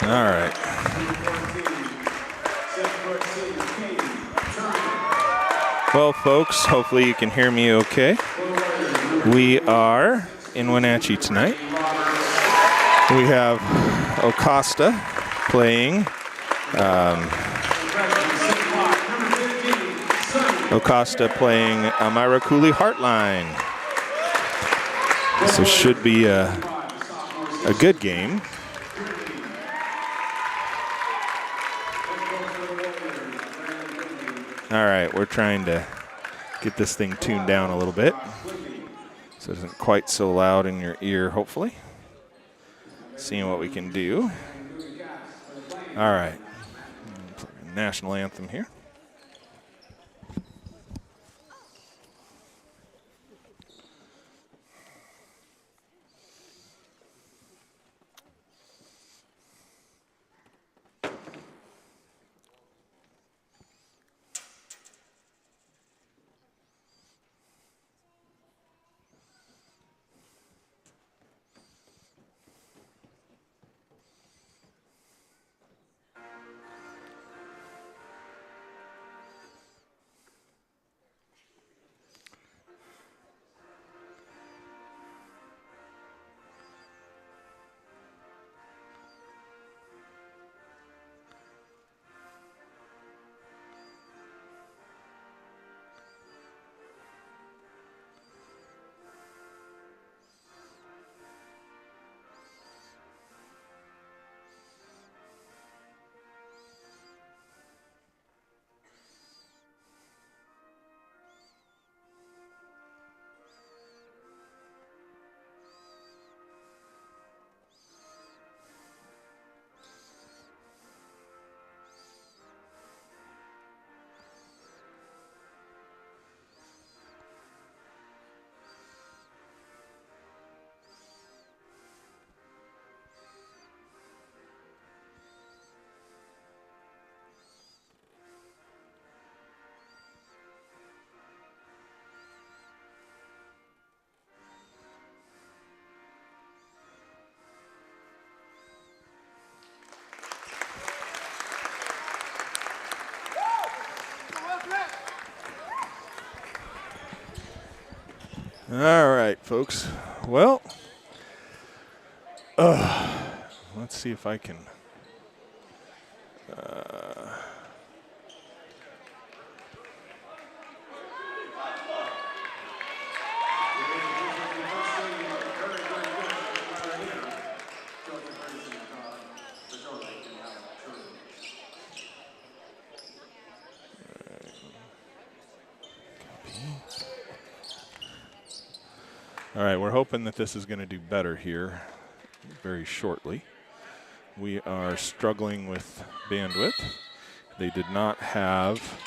All right. Well, folks, hopefully you can hear me okay. We are in Wenatchee tonight. We have Ocosta playing Elmira Cooley Heartline. So should be a good game. All right, we're trying to get this thing tuned down a little bit so it isn't quite so loud in your ear, hopefully. Seeing what we can do. All right, national anthem here. All right, folks. Well, let's see if I can. All right, we're hoping that this is going to do better here very shortly. We are struggling with bandwidth. They did not have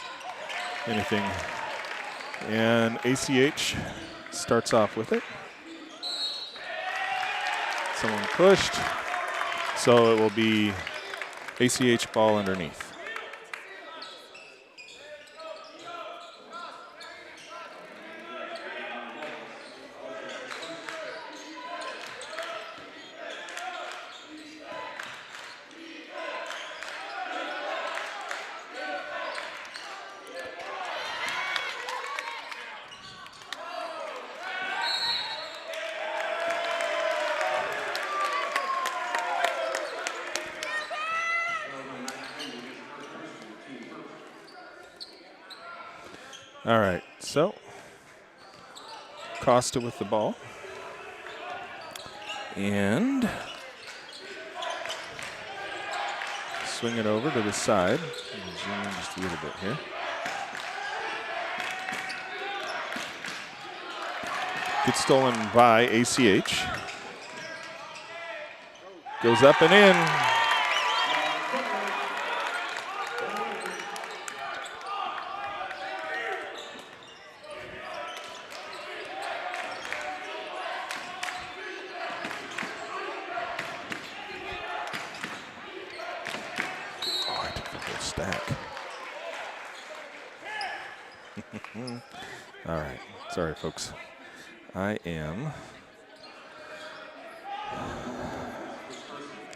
anything. And ACH starts off with it. Someone pushed. So it will be ACH ball underneath. All right, so Costa with the ball. And swing it over to the side. Zoom in just a little bit here. Gets stolen by ACH. Goes up and in. All right. Sorry, folks. I am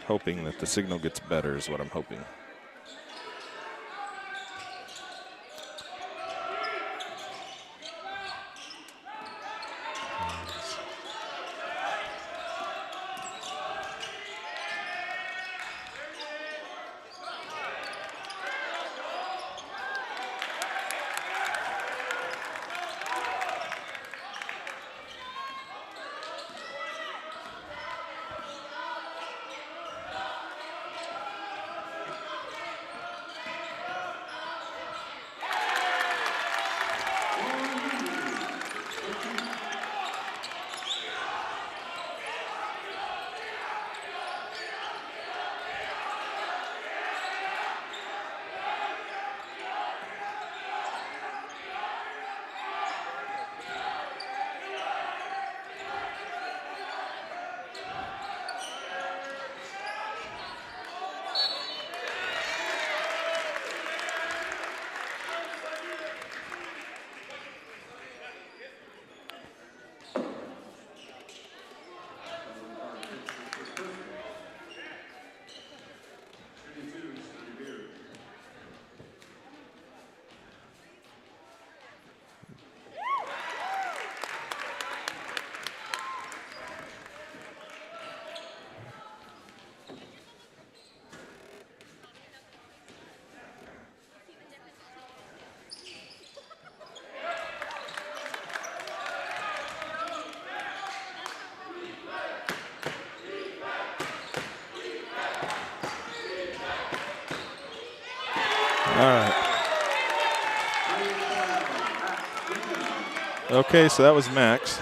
hoping that the signal gets better is what I'm hoping. All right. Okay, so that was Max.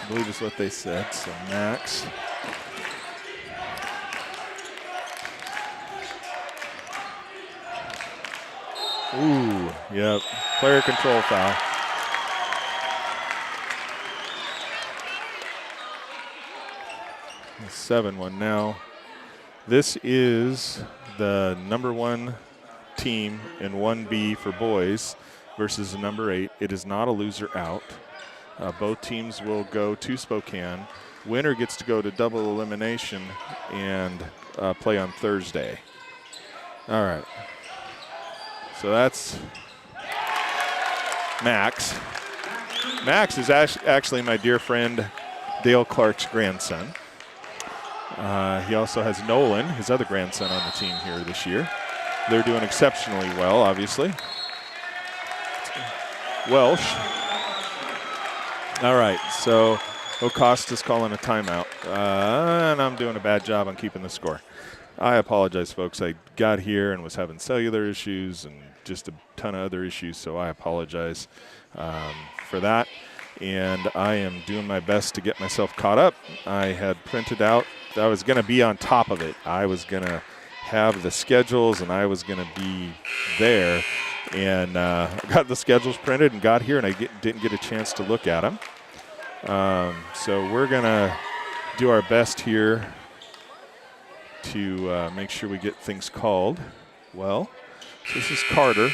I believe is what they said, so Max. Ooh, yep, player control foul. The 7-1 now. This is the number 1 team in 1B for boys versus the number 8. It is not a loser out. Both teams will go to Spokane. Winner gets to go to double elimination and play on Thursday. All right. So that's Max. Max is actually my dear friend Dale Clark's grandson. He also has Nolan, his other grandson, on the team here this year. They're doing exceptionally well, obviously. Welsh. All right, so Ocosta's calling a timeout, and I'm doing a bad job on keeping the score. I apologize, folks. I got here and was having cellular issues and just a ton of other issues, so I apologize for that. And I am doing my best to get myself caught up. I had printed out. I was going to be on top of it. I was going to have the schedules, and I was going to be there. And I got the schedules printed and got here, and I didn't get a chance to look at them. So we're going to do our best here to make sure we get things called well. This is Carter.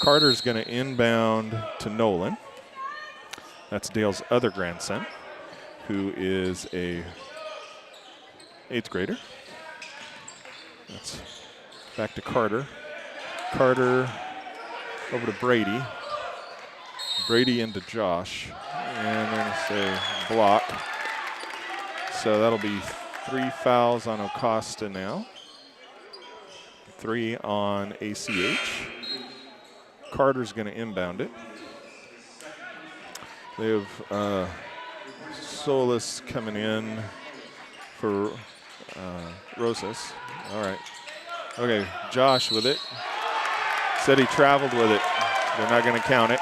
Carter's going to inbound to Nolan. That's Dale's other grandson, who is a 8th grader. That's back to Carter. Carter over to Brady. Brady into Josh. And then say block. So that'll be 3 fouls on Ocosta now. 3 on ACH. Carter's going to inbound it. They have Solis coming in for Rosas. All right. Okay, Josh with it. Said he traveled with it. They're not going to count it.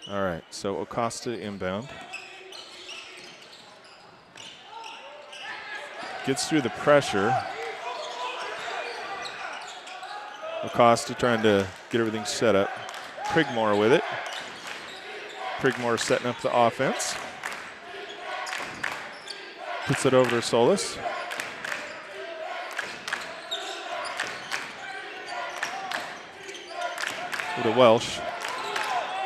All right, so Ocosta inbound. Gets through the pressure. Ocosta trying to get everything set up. Prigmore with it. Prigmore setting up the offense. Puts it over to Solis. To Welsh.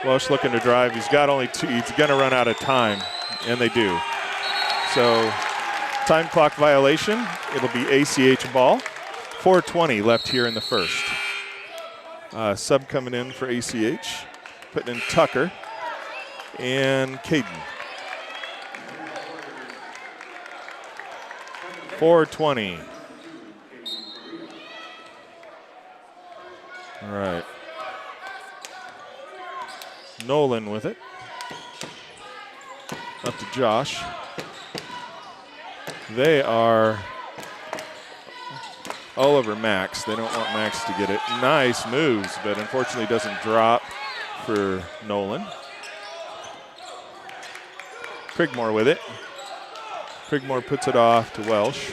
Welsh looking to drive. He's got only two. He's going to run out of time, and they do. So time clock violation. It'll be ACH ball. 4:20 left here in the first. Sub coming in for ACH. Putting in Tucker and Caden. 4:20. All right. Nolan with it. Up to Josh. They are all over Max. They don't want Max to get it. Nice moves, but unfortunately doesn't drop for Nolan. Prigmore with it. Prigmore puts it off to Welsh.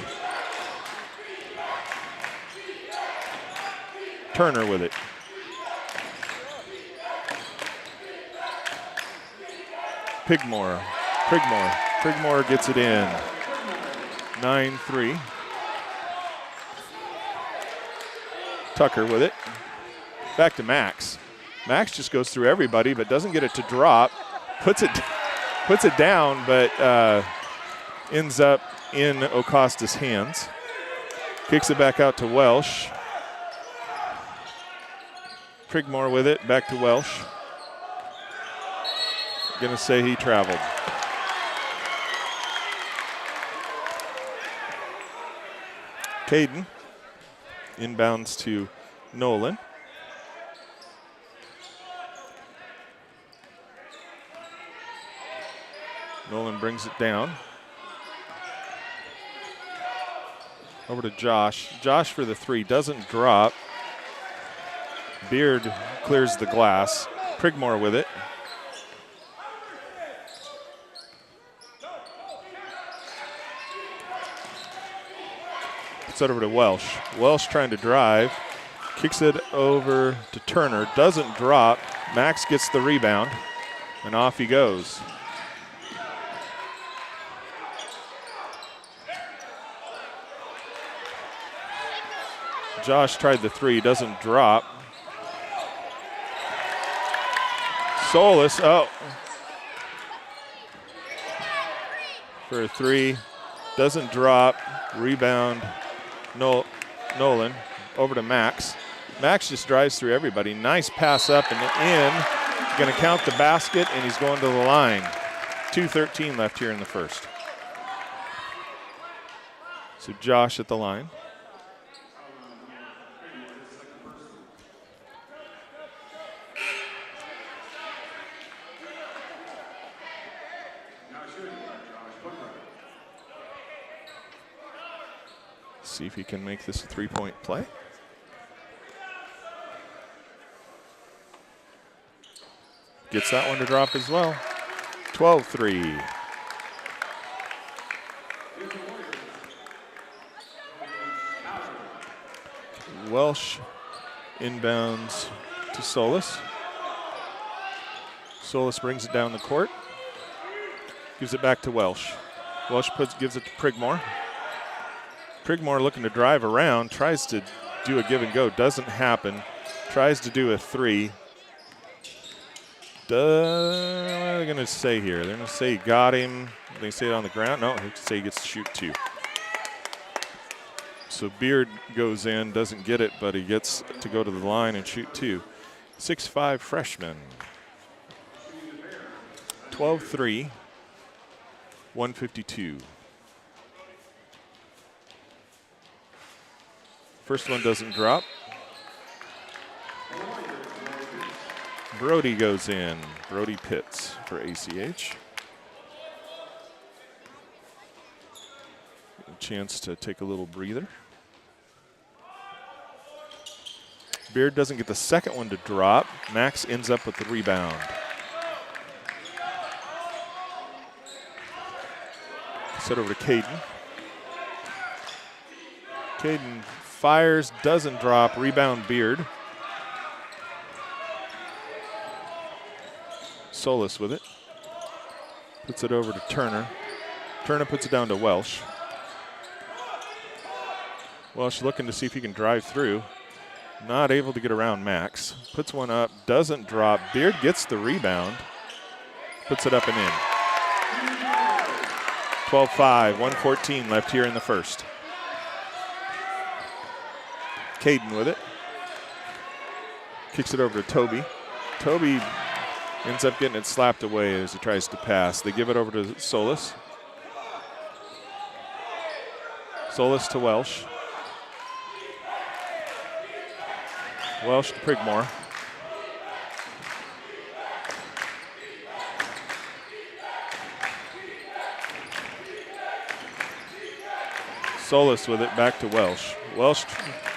Turner with it. Prigmore gets it in. 9-3. Tucker with it. Back to Max. Max just goes through everybody, but doesn't get it to drop. Puts it down, but ends up in Ocosta's hands. Kicks it back out to Welsh. Prigmore with it. Back to Welsh. Gonna say he traveled. Caden inbounds to Nolan. Nolan brings it down. Over to Josh. Josh for the three, doesn't drop. Beard clears the glass. Prigmore with it. Puts it over to Welsh. Welsh trying to drive. Kicks it over to Turner. Doesn't drop. Max gets the rebound. And off he goes. Josh tried the three. Doesn't drop. Solis. Oh. For a three. Doesn't drop. Rebound. Nolan over to Max. Max just drives through everybody. Nice pass up and in. Going to count the basket, and he's going to the line. 2:13 left here in the first. So Josh at the line. See if he can make this a three-point play. Gets that one to drop as well. 12-3. Welsh inbounds to Solis. Solis brings it down the court. Gives it back to Welsh. Welsh gives it to Prigmore. Prigmore looking to drive around, tries to do a give and go, doesn't happen. Tries to do a three. What are they going to say here? They're going to say he got him. They say it on the ground. No, they say he gets to shoot two. So Beard goes in, doesn't get it, but he gets to go to the line and shoot two. 6'5" freshman. 12-3, 152. First one doesn't drop. Brody goes in. Brody Pitts for ACH. A chance to take a little breather. Beard doesn't get the second one to drop. Max ends up with the rebound. Set over to Caden. Caden fires, doesn't drop. Rebound Beard. Solis with it. Puts it over to Turner. Turner puts it down to Welsh. Welsh looking to see if he can drive through. Not able to get around Max. Puts one up, doesn't drop. Beard gets the rebound. Puts it up and in. 12-5, 1:14 left here in the first. Caden with it. Kicks it over to Toby. Toby ends up getting it slapped away as he tries to pass. They give it over to Solis. Solis to Welsh. Welsh to Prigmore. Solis with it back to Welsh. Welsh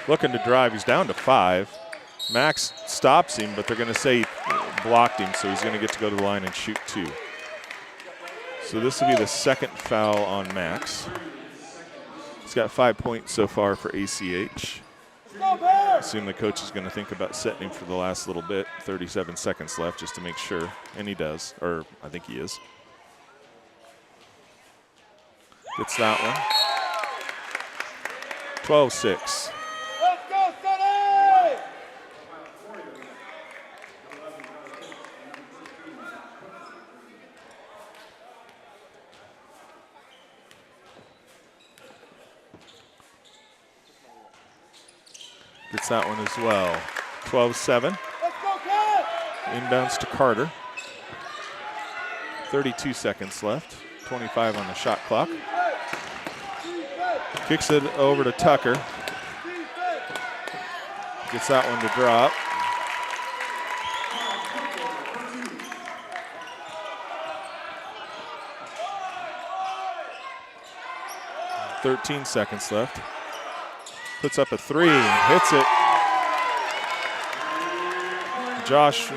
looking to drive. He's down to 5. Max stops him, but they're going to say he blocked him, so he's going to get to go to the line and shoot 2. So this will be the second foul on Max. He's got 5 points so far for ACH. I assume the coach is going to think about setting him for the last little bit. 37 seconds left just to make sure, and he does, or I think he is. Gets that one. 12-6. Let's go, Salle! Gets that one as well. 12-7. Let's go, Cat! Inbounds to Carter. 32 seconds left. 25 on the shot clock. Kicks it over to Tucker. Gets that one to drop. .13 seconds left. Puts up a 3, hits it. Josh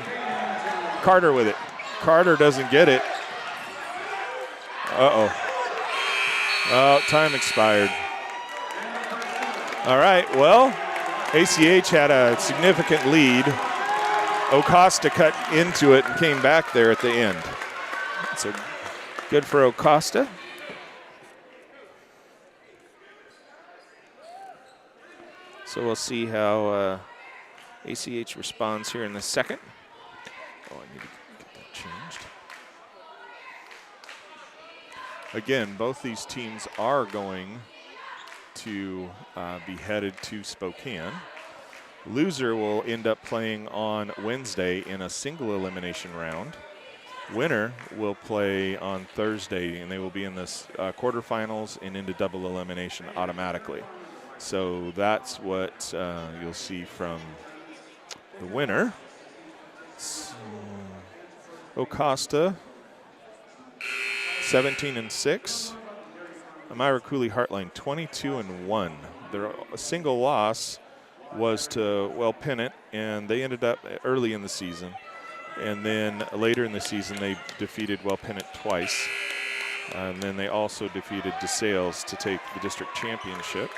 Carter with it. Carter doesn't get it. Uh-oh. Oh, time expired. All right, well, ACH had a significant lead. Ocosta cut into it and came back there at the end. So good for Ocosta. So we'll see how ACH responds here in the second. Oh, I need to get that changed. Again, both these teams are going to be headed to Spokane. Loser will end up playing on Wednesday in a single elimination round. Winner will play on Thursday, and they will be in the quarterfinals and into double elimination automatically. So that's what you'll see from the winner. So, Ocosta, 17-6. Amira Cooley Heartline, 22-1. Their single loss was to Pennant, and they ended up early in the season. And then later in the season, they defeated Pennant twice. And then they also defeated DeSales to take the district championship.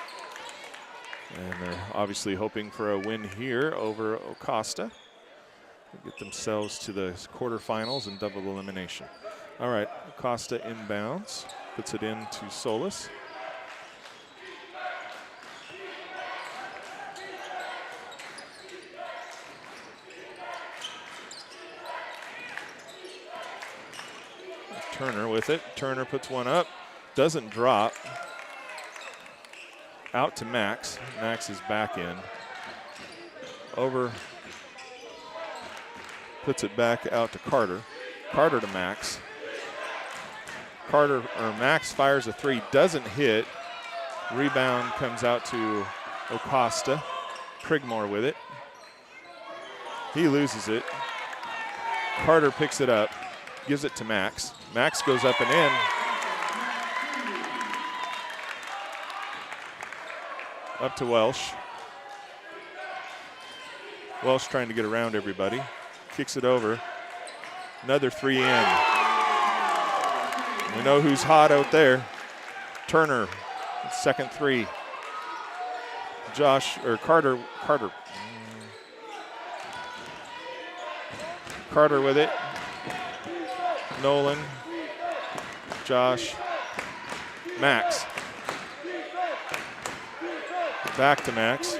And they're obviously hoping for a win here over Ocosta. Get themselves to the quarterfinals and double elimination. All right, Ocosta inbounds, puts it into Solis. Turner with it. Turner puts one up, doesn't drop. Out to Max. Max is back in. Over. Puts it back out to Carter. Carter to Max. Max fires a 3, doesn't hit. Rebound comes out to Ocosta. Prigmore with it. He loses it. Carter picks it up, gives it to Max. Max goes up and in. Up to Welsh. Welsh trying to get around everybody. Kicks it over. Another 3 in. We know who's hot out there. Turner, second 3. Carter with it. Nolan, Josh, Max. Back to Max.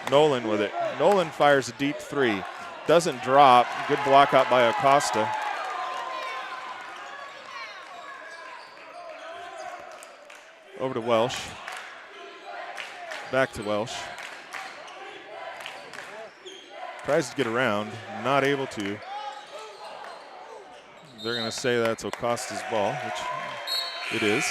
Nolan with it. Nolan fires a deep three. Doesn't drop. Good block out by Ocosta. Over to Welsh. Back to Welsh. Tries to get around. Not able to. They're going to say that's Ocosta's ball, which it is.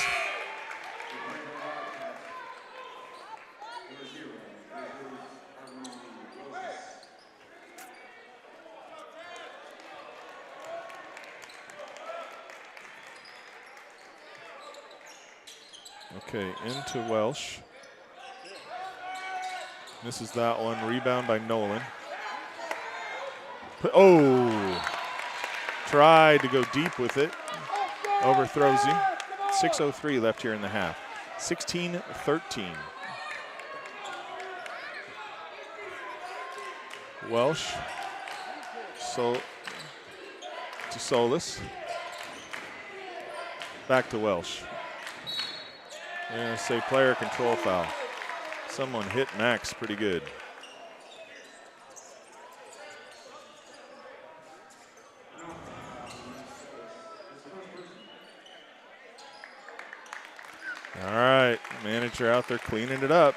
Okay, into Welsh. Misses that one. Rebound by Nolan. Oh! Tried to go deep with it. Overthrows him. 6:03 left here in the half. 16-13. Welsh. To Solis. Back to Welsh. They're going to say player control foul. Someone hit Max pretty good. All right, manager out there cleaning it up.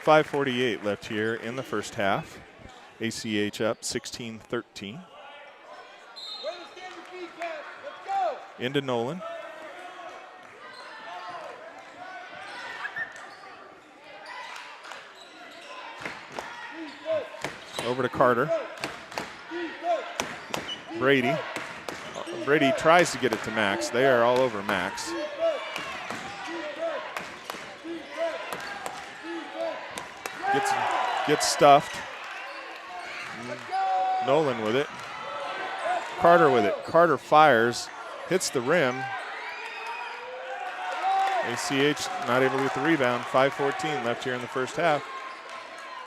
5:48 left here in the first half. ACH up 16-13. Into Nolan. Over to Carter. Brady. Brady tries to get it to Max. They are all over Max. Gets stuffed. Nolan with it. Carter with it. Carter fires. Hits the rim. ACH not able to get the rebound. 5:14 left here in the first half.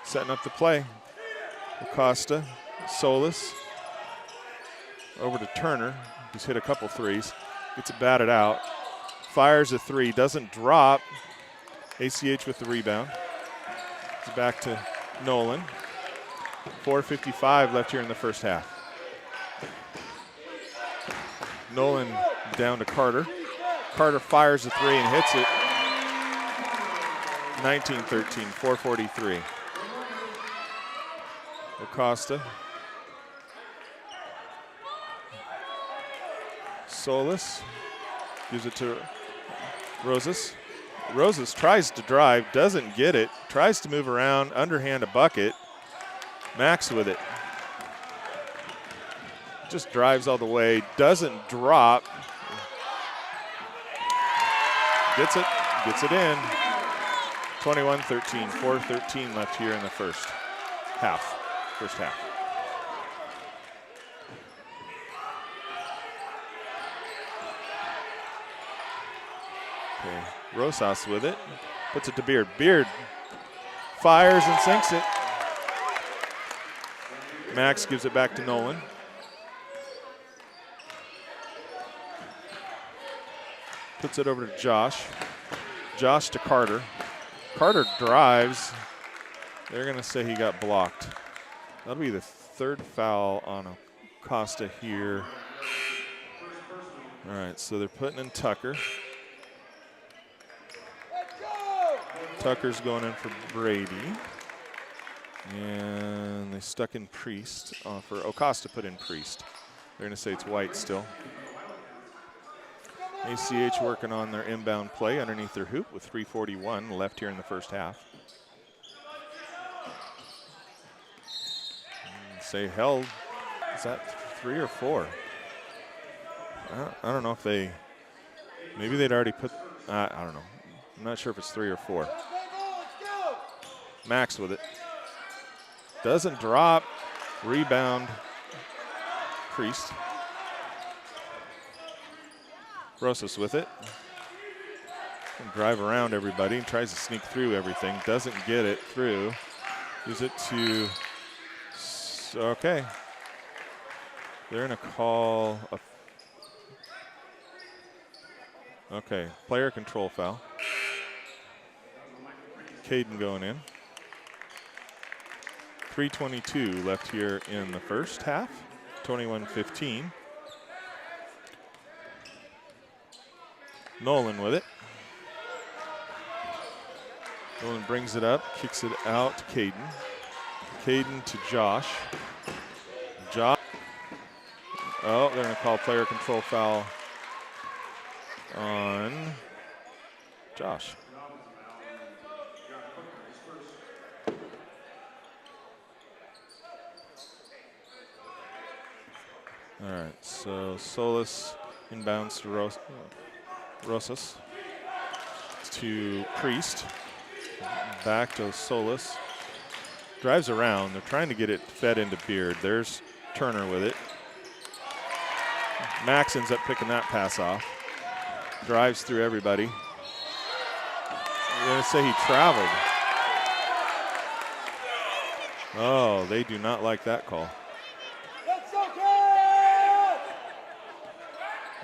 Setting up the play. Ocosta, Solis, over to Turner, who's hit a couple threes, gets it batted out, fires a three, doesn't drop. ACH with the rebound. It's back to Nolan. 4:55 left here in the first half. Nolan down to Carter. Carter fires a three and hits it. 19-13, 4:43. Ocosta. Solis gives it to Rosas. Rosas tries to drive, doesn't get it, tries to move around, underhand a bucket. Max with it. Just drives all the way, doesn't drop. Gets it in. 21-13, 4:13 left here in the first half. Okay, Rosas with it. Puts it to Beard. Beard fires and sinks it. Max gives it back to Nolan. Puts it over to Josh. Josh to Carter. Carter drives. They're going to say he got blocked. That'll be the third foul on Ocosta here. All right, so they're putting in Tucker. Tucker's going in for Brady. And they stuck in Priest for Ocosta put in Priest. They're going to say it's White still. ACH working on their inbound play underneath their hoop with 3:41 left here in the first half. Say held. Is that 3 or 4? I don't know if they, maybe they'd already put, I don't know. I'm not sure if it's 3 or 4. Max with it. Doesn't drop. Rebound. Priest. Rosas with it. Drive around everybody. Tries to sneak through everything. Doesn't get it through. Gives it to, okay. They're going to call a Okay, player control foul. Caden going in. 3:22 left here in the first half. 21-15. Nolan with it. Nolan brings it up, kicks it out to Caden. Caden to Josh. Josh. Oh, they're going to call player control foul on Josh. All right, so Solis inbounds to Rosas. To Priest. Back to Solis. Drives around. They're trying to get it fed into Beard. There's Turner with it. Max ends up picking that pass off. Drives through everybody. I'm going to say he traveled. Oh, they do not like that call. That's okay!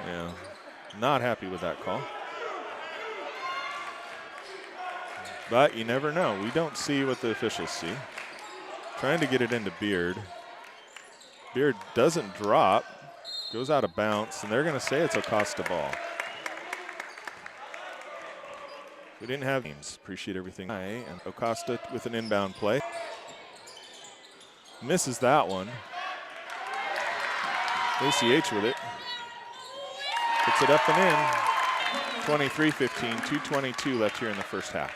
Yeah, not happy with that call. But you never know. We don't see what the officials see. Trying to get it into Beard. Beard doesn't drop. Goes out of bounds, and they're going to say it's Ocosta ball. We didn't have games. Appreciate everything. And Ocosta with an inbound play. Misses that one. ACH with it. Puts it up and in. 23-15, 2:22 left here in the first half.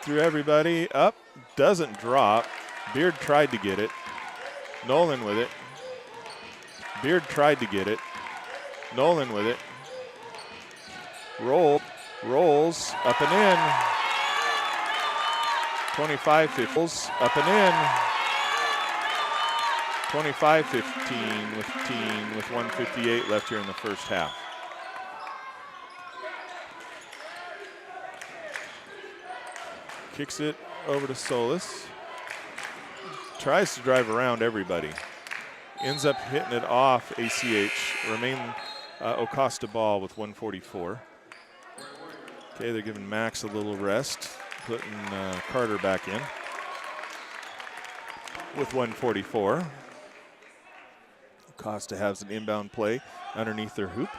Through everybody, up, doesn't drop. Beard tried to get it. Nolan with it. Beard tried to get it. Nolan with it. Rolls, up and in. 25-15, up and in. 25-15 with 1:58 left here in the first half. Kicks it over to Solis. Tries to drive around everybody. Ends up hitting it off ACH. Remain Ocosta ball with 1:44. Okay, they're giving Max a little rest. Putting Carter back in with 1:44. Ocosta has an inbound play underneath their hoop.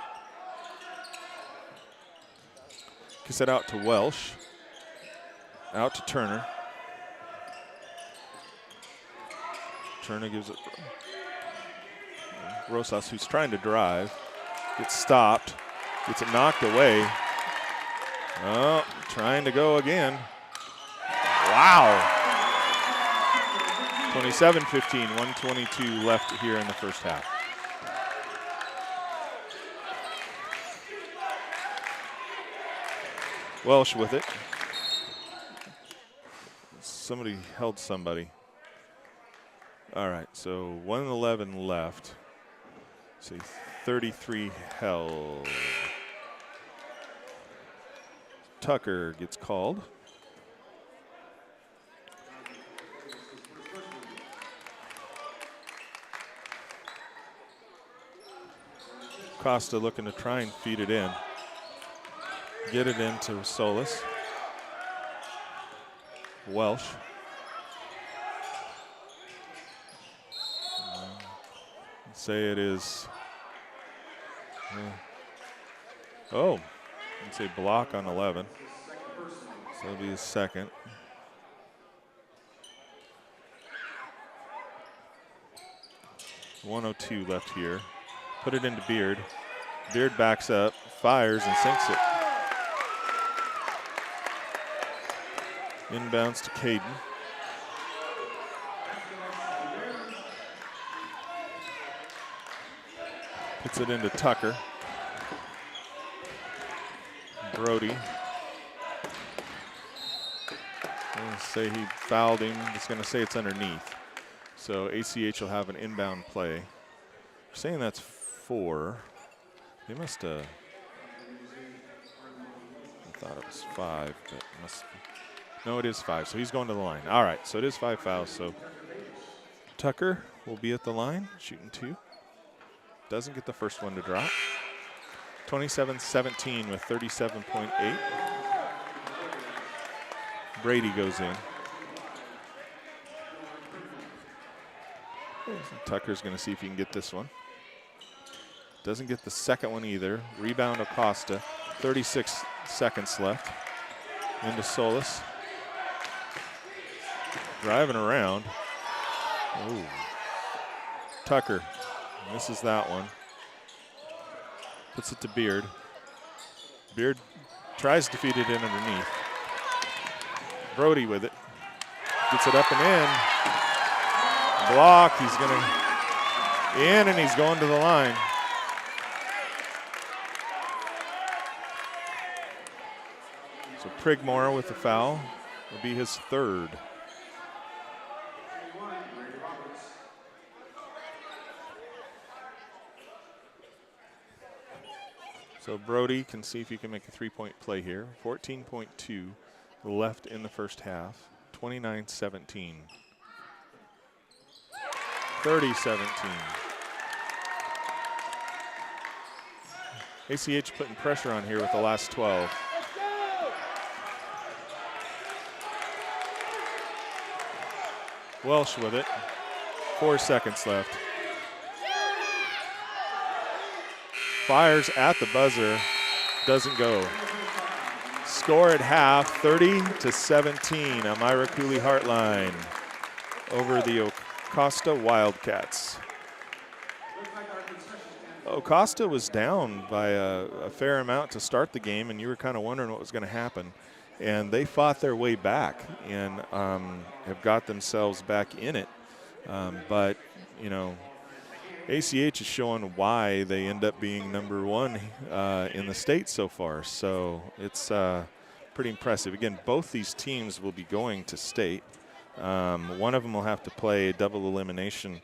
Kicks it out to Welsh. Out to Turner. Turner gives it Rosas, who's trying to drive. Gets stopped. Gets it knocked away. Oh, trying to go again. Wow. 27-15, 1:22 left here in the first half. Welsh with it. Somebody held somebody. All right, so 1:11 left. See, 33 held. Tucker gets called. Costa looking to try and feed it in. Get it into Solis. Welsh. Say it is. Oh, let's say block on 11. So it'll be his second. .102 left here. Put it into Beard. Beard backs up, fires, and sinks it. Inbounds to Caden. Puts it into Tucker. Brody. I'm going to say he fouled him. It's going to say it's underneath. So ACH will have an inbound play. They're saying that's 4. They must have. I thought it was 5, but No, it is 5, so he's going to the line. All right, so it is 5 fouls. So Tucker will be at the line, shooting 2. Doesn't get the first one to drop. 27-17 with 37.8. Brady goes in. Tucker's going to see if he can get this one. Doesn't get the second one either. Rebound Ocosta. 36 seconds left. Into Solis. Driving around. Ooh. Tucker misses that one. Puts it to Beard. Beard tries to feed it in underneath. Brody with it. Gets it up and in. Block. He's going to in, and he's going to the line. So Prigmore with the foul will be his 3rd. So Brody can see if he can make a 3-point play here. 14.2 left in the first half. 29-17. 30-17. ACH putting pressure on here with the last 12. Welsh with it. 4 seconds left. Fires at the buzzer. Doesn't go. Score at half, 30-17 on Myra Cooley Heartline over the Ocosta Wildcats. Ocosta was down by a fair amount to start the game, and you were kind of wondering what was going to happen. And they fought their way back and have got themselves back in it. But, you know, ACH is showing why they end up being number 1 in the state so far. So it's pretty impressive. Again, both these teams will be going to state. One of them will have to play double elimination,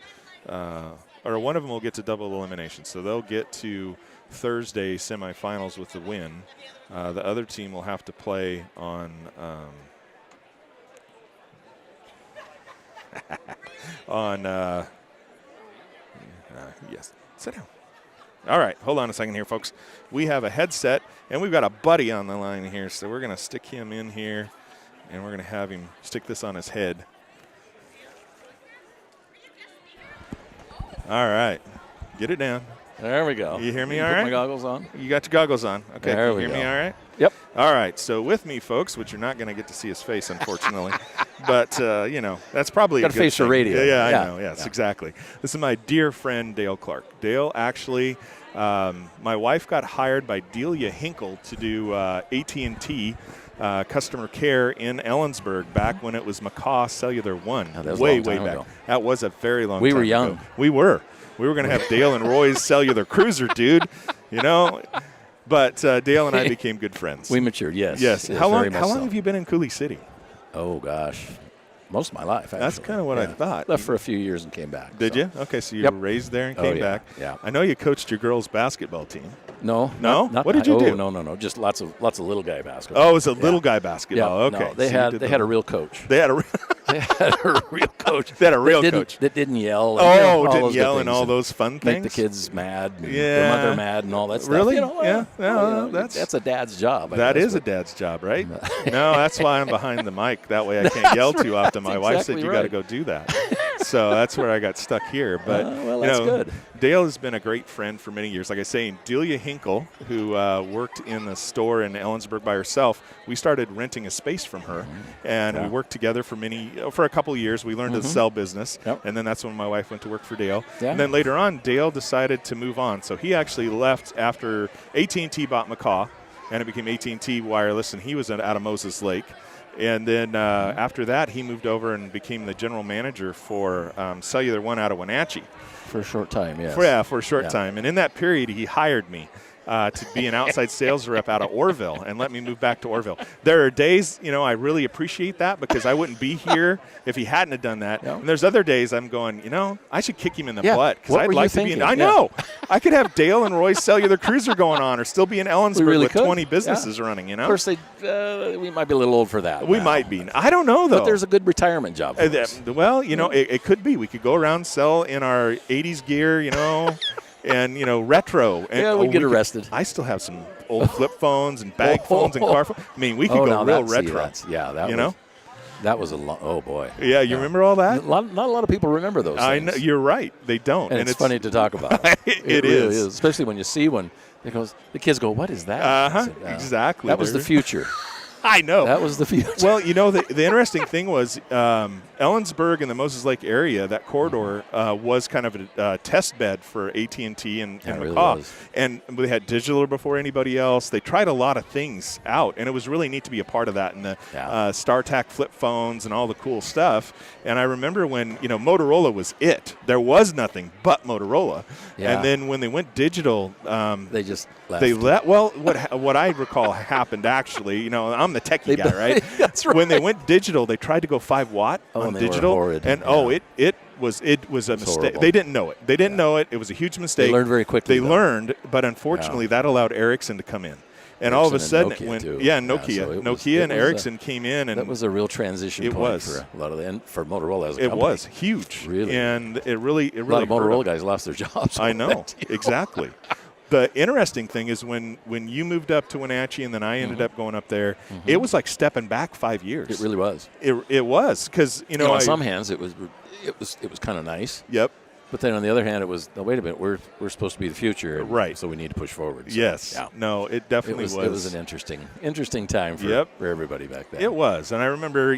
or one of them will get to double elimination. So they'll get to Thursday semifinals with the win. The other team will have to play on yes, sit down. All right, hold on a second here, folks. We have a headset, and we've got a buddy on the line here, so we're going to stick him in here, and we're going to have him stick this on his head. All right, get it down. There we go. You hear me you all put right? My goggles on. You got your goggles on. Okay, there can we you hear me all right? Yep. All right, so with me, folks, which you're not going to get to see his face, unfortunately, but, you know, that's probably got a good face for thing. radio. Yeah, I know. Yes, exactly. This is my dear friend, Dale Clark. Dale, actually, my wife got hired by Delia Hinkle to do AT&T customer care in Ellensburg back when it was McCaw Cellular One. Oh, that was way a long time back. ago. That was a very long time We were young. ago. We were. We were going to have Dale and Roy's cellular cruiser, dude. You know, but Dale and I became good friends. We matured, yes. Yes. Yes, How long very much so. have you been in Cooley City? Oh, gosh. Most of my life, actually. That's kind of what I thought. Left for a few years and came back. Did so. you? Okay, so you Yep. were raised there and Oh, came yeah, back. yeah. I know you coached your girls' basketball team. No. No? Not What did you do? No. Just lots of little guy basketball. Oh, it was a little guy basketball. Yeah, Okay. no, they So had a real coach. They had a They had a real coach. They had a real that coach. That didn't yell. Oh, And, all didn't those good yell and things all those fun things? Make the kids mad. And Yeah. Their mother mad and all that stuff. Really? You know, Yeah. well, That's a dad's job. That is a dad's job, right? No, that's why I'm behind the mic. That way I can't yell too often. My wife said exactly you right. got to go do that. So that's where I got stuck here. But well, that's good. Dale has been a great friend for many years. Like I say, Delia Hinkle, who worked in the store in Ellensburg by herself, we started renting a space from her, and we worked together for a couple of years. We learned to sell business, and then that's when my wife went to work for Dale. Yeah. And then later on, Dale decided to move on. So he actually left after AT&T bought McCaw, and it became AT&T Wireless, and he was out of Moses Lake. And then after that, he moved over and became the general manager for Cellular One out of Wenatchee. For a short time, yes. For a short time. And in that period, he hired me. to be an outside sales rep out of Orville and let me move back to Orville. There are days, I really appreciate that because I wouldn't be here if he hadn't have done that. Yeah. And there's other days I'm going, I should kick him in the butt because What I'd were you like to be thinking? I know. I could have Dale and Roy's Cellular Cruiser going on or still be in Ellensburg really with could. 20 businesses running, Of course, we might be a little old for that. We now. might be. I don't know, though. But there's a good retirement job for us. Well, it could be. We could go around, sell in our 80s gear, and, retro. And, We'd get arrested. I still have some old flip phones and bag phones and car phones. I mean, we could go real retro. That was a lot. Oh, boy. Yeah, you remember all that? Not a lot of people remember those things. I know. You're right. They don't. And it's funny to talk about. It really is. especially when you see one. Because the kids go, "What is that?" Exactly. That was the future. I know. That was the future. Well, the interesting thing was Ellensburg and the Moses Lake area, that corridor was kind of a test bed for AT&T and McCaw. Was. And they had digital before anybody else. They tried a lot of things out, and it was really neat to be a part of that. And the StarTAC flip phones and all the cool stuff. And I remember when, Motorola was it. There was nothing but Motorola. Yeah. And then when they went digital, they just left. They let. Well, what I recall happened actually. I'm the techie guy, right? That's right. When they went digital, they tried to go 5 watt on and they digital, were horrid. and it was a mistake. horrible. They didn't know it. They didn't know it. It was a huge mistake. They learned very quickly. They learned, but unfortunately, that allowed Ericsson to come in. And all of a sudden, Nokia it went. too. Yeah, Nokia, so Nokia, and Ericsson came in, and that was a real transition it point was. for a lot of and for Motorola as a it company. was huge, Really. and it really A lot of hurt Motorola them. guys lost their jobs. I know, exactly. The interesting thing is when you moved up to Wenatchee and then I ended up going up there, it was like stepping back 5 years. It really was. It was because on some hands it was kind of nice. Yep. But then on the other hand, it was wait a minute, we're supposed to be the future, and right? So we need to push forward. So, yes. Yeah. No, it definitely was. It was an interesting time for everybody back then. It was, and I remember,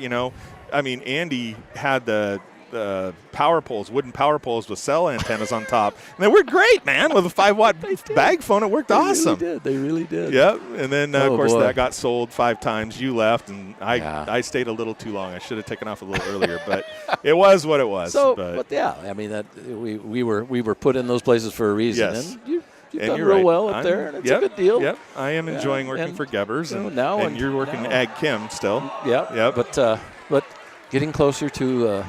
Andy had the power poles, wooden power poles with cell antennas on top. And they worked great, man. With a 5 watt bag phone, it worked awesome. They really did. Yep. And then, of course, boy. that got sold 5 times. You left, and I stayed a little too long. I should have taken off a little earlier, but it was what it was. So, but yeah, I mean that we were put in those places for a reason. Yes. And you've done you're real right. well up there, and it's a good deal. Yep. I am enjoying working for Gebbers, and you're working Ag Chem still. Yep. But getting closer to.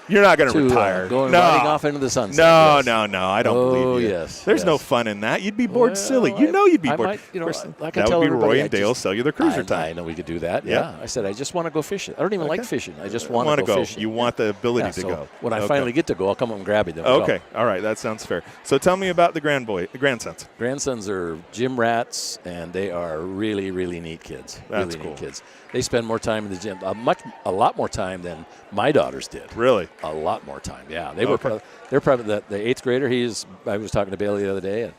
You're not going to retire. Riding off into the sunset. No. I don't believe you. Yes. There's no fun in that. You'd be bored silly. You'd be bored. That would be Roy and Dale's Cellular Cruiser time. I know we could do that. Yeah. I said, I just want to go fishing. I don't even like fishing. I just want to go fishing. You want the ability to go. When I finally get to go, I'll come up and grab you. Then okay. All right. That sounds fair. So tell me about the grandsons. Grandsons are gym rats, and they are really, really neat kids. That's really cool. Neat kids. They spend more time in the gym, a lot more time than my daughters did. Really? A lot more time. Yeah, they're probably the 8th grader. I was talking to Bailey the other day,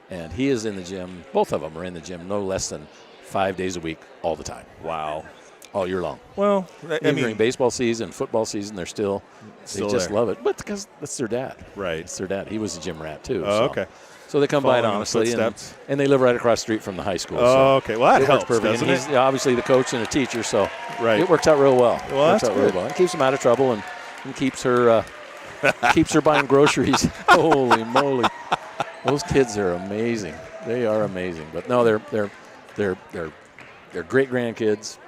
and he is in the gym. Both of them are in the gym no less than 5 days a week, all the time. Wow. All year long. Well, during baseball season, football season, they just there. love it. But because that's their dad. Right. It's their dad. He was a gym rat too. Oh, okay. So they come by it Following honestly, footsteps. and they live right across the street from the high school. Oh, okay. Well, that it helps, works perfect. doesn't And it? he's obviously the coach and a teacher, so Right. it works out real well. Well, that's good. And keeps them out of trouble, and keeps her buying groceries. Holy moly, those kids are amazing. They are amazing. But no, they're great grandkids.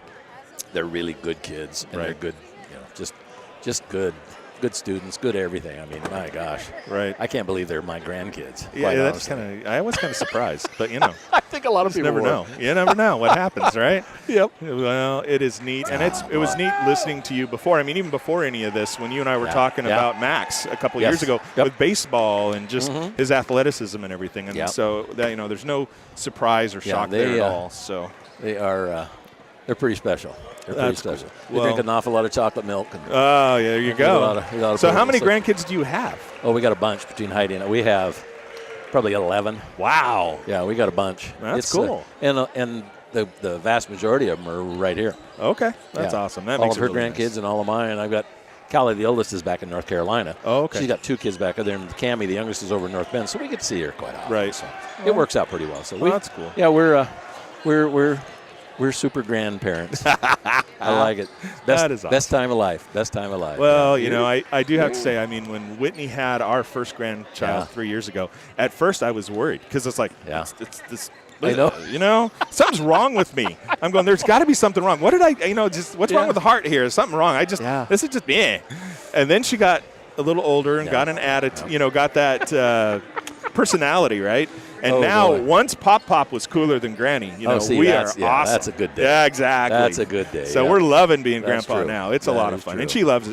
They're really good kids, and they're good. Just good students, good everything. I mean, my gosh. Right. I can't believe they're my grandkids. Yeah, that's I was kind of surprised, but I think a lot of people never know. You never know what happens, right? Yep. Well, it is neat, and it was neat listening to you before. I mean, even before any of this, when you and I were talking about Max a couple years ago with baseball and just his athleticism and everything, and so that there's no surprise or shock there at all. So they're pretty special. They're pretty special. They drink an awful lot of chocolate milk. Oh, yeah, there you go. A lot of so how many grandkids do you have? Oh, we got a bunch between Heidi and I. We have probably 11. Wow. Yeah, we got a bunch. That's cool. And the vast majority of them are right here. Okay. That's awesome. That all makes of her it really grandkids nice. And all of mine. I've got Callie, the oldest, is back in North Carolina. Oh, okay. She's got 2 kids back there, and Cammie, the youngest, is over in North Bend, so we get to see her quite often. Right. So it works out pretty well. So that's cool. Yeah, we're We're super grandparents. I like it. Best, That is awesome. Best time of life. Best time of life. Well, Yeah. you know, I do have to say, I mean, when Whitney had our first grandchild 3 years ago, at first I was worried because it's like, it's this. I know. You know, something's wrong with me. I'm going, there's got to be something wrong. What did I, you know, just what's wrong with the heart here? Is something wrong? This is just me. And then she got a little older and got an attitude, you know, got that personality, right? And now, once Pop was cooler than Granny, you know, we are awesome. That's a good day. Yeah, exactly. That's a good day. So we're loving being Grandpa true. now. It's a lot of fun. And she loves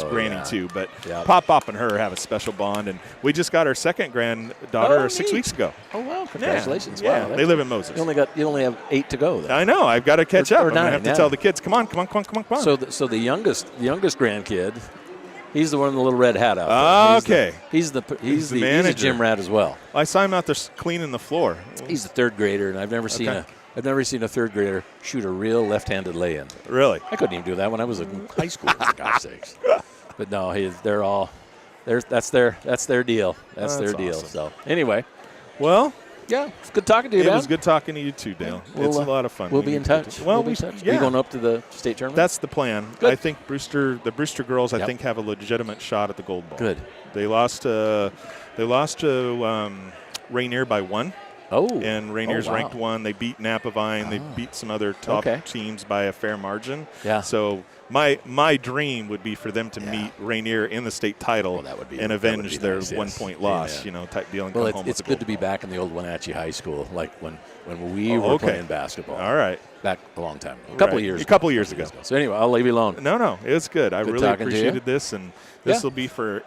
Granny too. But Pop and her have a special bond. And we just got our second granddaughter 6 weeks ago. Oh, wow. Congratulations. Yeah, Wow, they live in Moses. You only have 8 to go then. I know. I've got to catch up. Or I'm going to 9, have to tell the kids, come on. So the youngest grandkid, he's the one in the little red hat out there. He's a gym rat as well. I saw him out there cleaning the floor. He's a third grader, and I've never seen a third grader shoot a real left-handed lay-in. Really? I couldn't even do that when I was in high school. For God's sakes. But no, that's their deal. That's their deal. Awesome. So anyway, well. Yeah, it's good talking to you, It man. was good talking to you too, Dale. It's a lot of fun. We'll be in touch. Well, Are you going up to the state tournament? That's the plan. Good. I think the Brewster girls, I think, have a legitimate shot at the gold ball. Good. They lost to Rainier by 1. Oh. And Rainier's ranked 1. They beat Napa Vine. They beat some other top teams by a fair margin. Yeah. So my dream would be for them to meet Rainier in the state title and avenge their 1 point loss, type deal. And well, come home it's with good to be back in the old Wenatchee High School, like when we were playing basketball. All right. Back a long time ago. A couple of years ago. So anyway, I'll leave you alone. No, it was good. I really appreciated this, and this will be for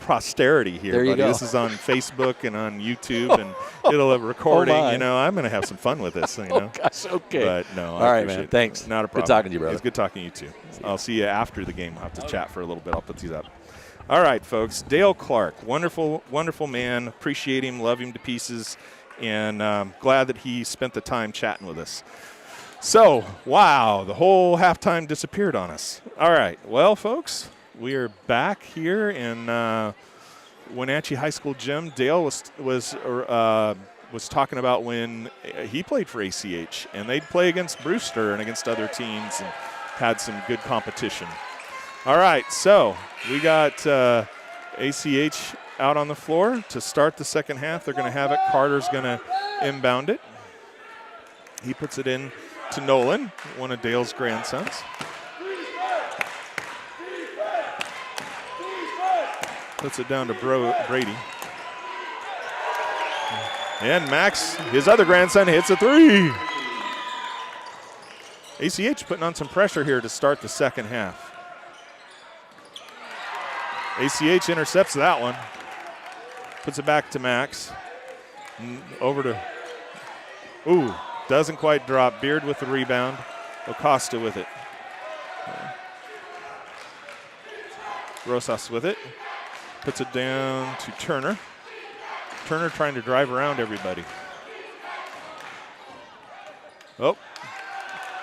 posterity here. There you go. This is on Facebook and on YouTube, and it'll have recording. I'm going to have some fun with this. Oh gosh, okay. But no, all right, man. Thanks. Not a problem. Good talking to you, brother. It's good talking to you too. I'll see you after the game. We'll have to chat for a little bit. I'll put these up. All right, folks. Dale Clark, wonderful, wonderful man. Appreciate him, love him to pieces, and glad that he spent the time chatting with us. So, wow, the whole halftime disappeared on us. All right, well, folks, we are back here in Wenatchee High School gym. Dale was talking about when he played for ACH, and they'd play against Brewster and against other teams and had some good competition. All right, so we got ACH out on the floor to start the second half. They're going to have it. Carter's going to inbound it. He puts it in to Nolan, one of Dale's grandsons. Puts it down to Brady. And Max, his other grandson, hits a 3. ACH putting on some pressure here to start the second half. ACH intercepts that one. Puts it back to Max. Over to, doesn't quite drop. Beard with the rebound. Ocosta with it. Rosas with it. Puts it down to Turner. Turner trying to drive around everybody. Oh,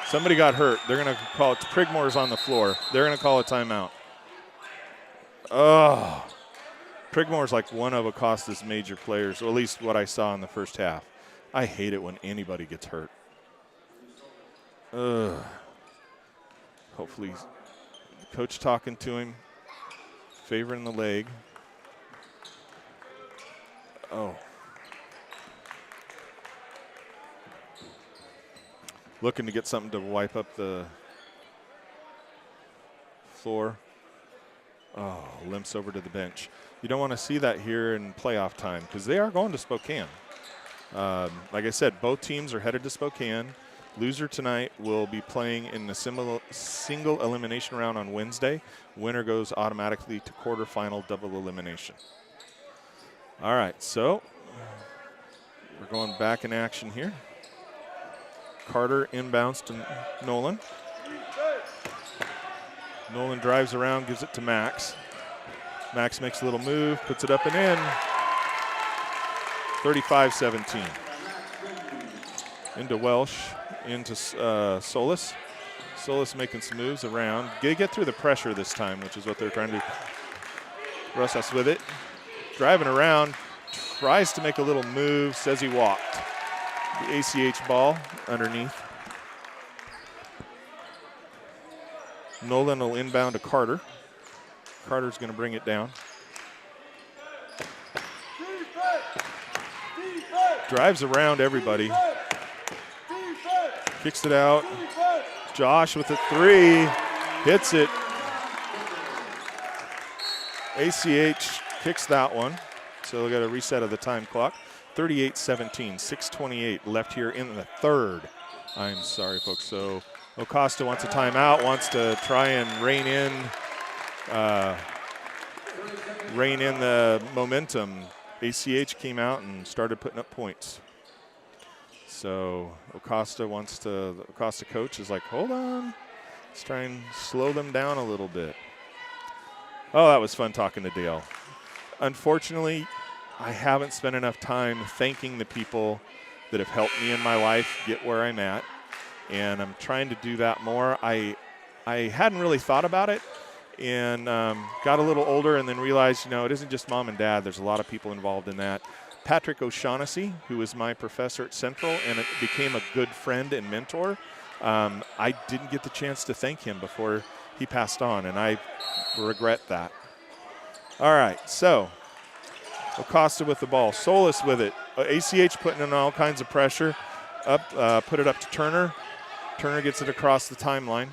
somebody got hurt. They're going to call it. Prigmore's on the floor. They're going to call a timeout. Oh, Prigmore's like one of Acosta's major players, or at least what I saw in the first half. I hate it when anybody gets hurt. Hopefully, coach talking to him, favoring the leg. Oh. Looking to get something to wipe up the floor. Oh, limps over to the bench. You don't want to see that here in playoff time because they are going to Spokane. Like I said, both teams are headed to Spokane. Loser tonight will be playing in the single elimination round on Wednesday. Winner goes automatically to quarterfinal double elimination. All right, so we're going back in action here. Carter inbounds to Nolan. Nolan drives around, gives it to Max. Max makes a little move, puts it up and in. 35-17. Into Welsh, into Solis. Solis making some moves around. They get through the pressure this time, which is what they're trying to do. Rosas with it. Driving around, tries to make a little move, says he walked. The ACH ball underneath. Nolan will inbound to Carter. Carter's going to bring it down. Drives around everybody. Kicks it out. Josh with a 3. Hits it. ACH kicks that one. So they'll get a reset of the time clock. 38-17, 6:28 left here in the third. I'm sorry, folks. So Ocosta wants a timeout, wants to try and rein in the momentum. ACH came out and started putting up points. So Ocosta the Ocosta coach is like, hold on. Let's try and slow them down a little bit. Oh, that was fun talking to Dale. Unfortunately, I haven't spent enough time thanking the people that have helped me in my life get where I'm at, and I'm trying to do that more. I hadn't really thought about it, and got a little older and then realized, it isn't just mom and dad. There's a lot of people involved in that. Patrick O'Shaughnessy, who was my professor at Central and it became a good friend and mentor, I didn't get the chance to thank him before he passed on, and I regret that. All right, so Ocosta with the ball. Solis with it. ACH putting in all kinds of pressure. Put it up to Turner. Turner gets it across the timeline.